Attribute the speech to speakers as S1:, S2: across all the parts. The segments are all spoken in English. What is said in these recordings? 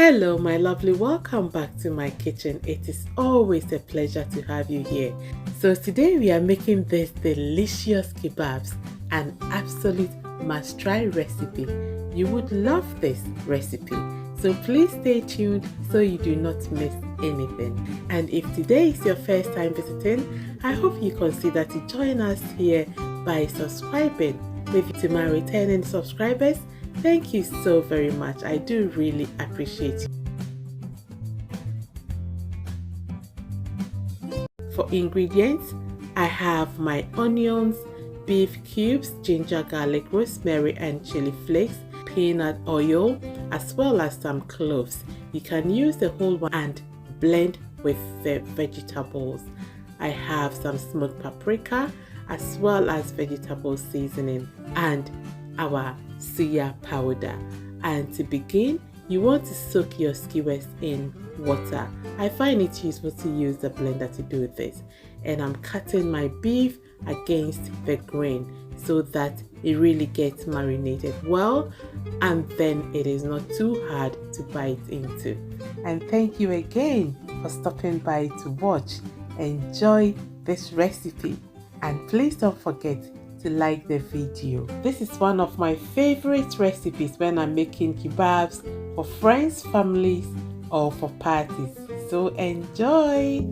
S1: Hello my lovely, welcome back to my kitchen. It is always a pleasure to have you here. So today we are making this delicious kebabs, an absolute must try recipe. You would love this recipe, so please stay tuned so you do not miss anything. And if today is your first time visiting, I hope you consider to join us here by subscribing. Maybe to my returning subscribers, thank you so very much. I do really appreciate you. For ingredients, I have my onions, beef cubes, ginger, garlic, rosemary and chili flakes, peanut oil, as well as some cloves. You can use the whole one and blend with the vegetables. I have some smoked paprika as well as vegetable seasoning and our SUYA powder. And to begin, you want to soak your skewers in water. I find it useful to use the blender to do this. And I'm cutting my beef against the grain so that it really gets marinated well and then it is not too hard to bite into. And thank you again for stopping by to watch. Enjoy this recipe and please don't forget to like the video. This is one of my favorite recipes when I'm making kebabs for friends, families or for parties. So enjoy!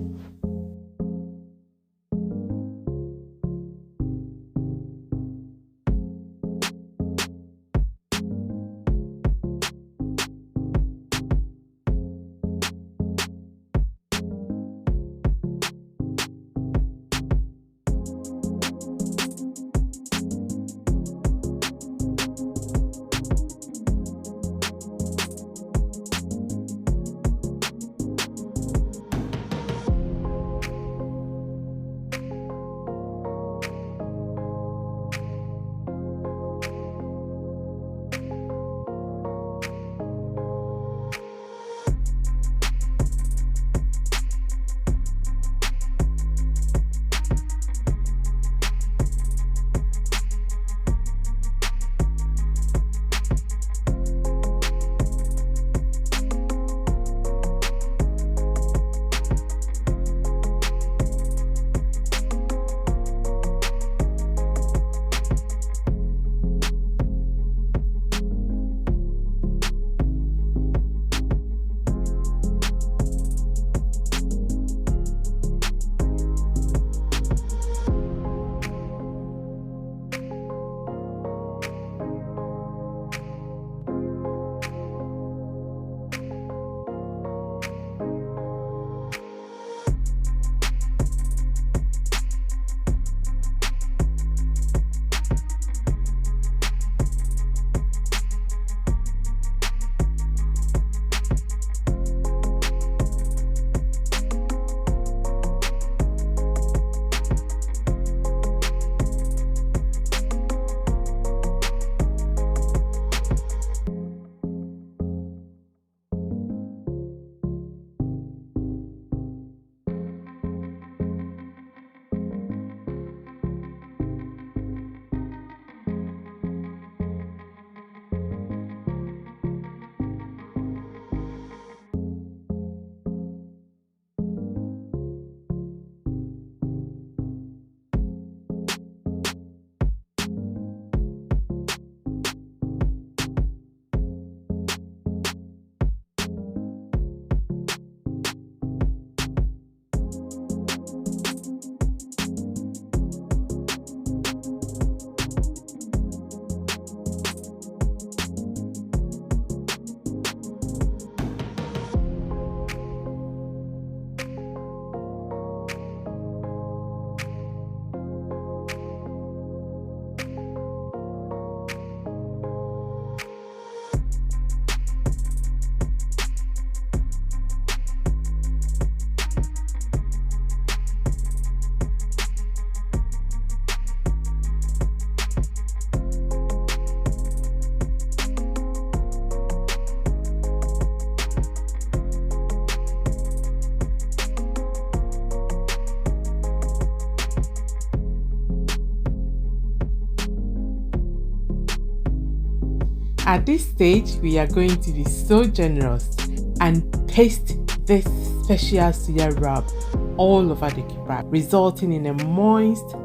S1: At this stage, we are going to be so generous. and paste this special suya rub all over the kebab, resulting in a moist,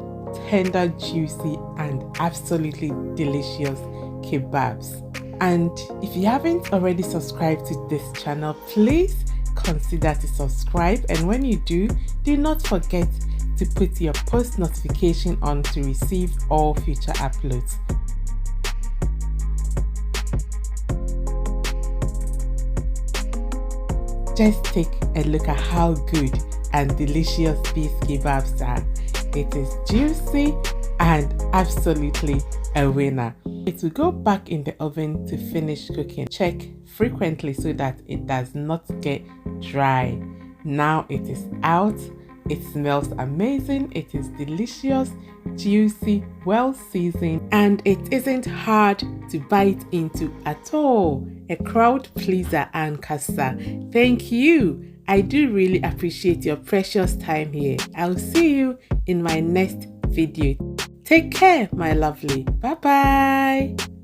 S1: tender, juicy and absolutely delicious kebabs. And if you haven't already subscribed to this channel, please consider to subscribe, and when you do not forget to put your post notification on to receive all future uploads. Just take a look at how good and delicious these kebabs are. It is juicy and absolutely a winner. It will go back in the oven to finish cooking. Check frequently so that it does not get dry. Now it is out. It smells amazing. It is delicious, juicy, well seasoned, and it isn't hard to bite into at all. A crowd pleaser and casa. Thank you. I do really appreciate your precious time here. I'll see you in my next video. Take care, my lovely. Bye bye.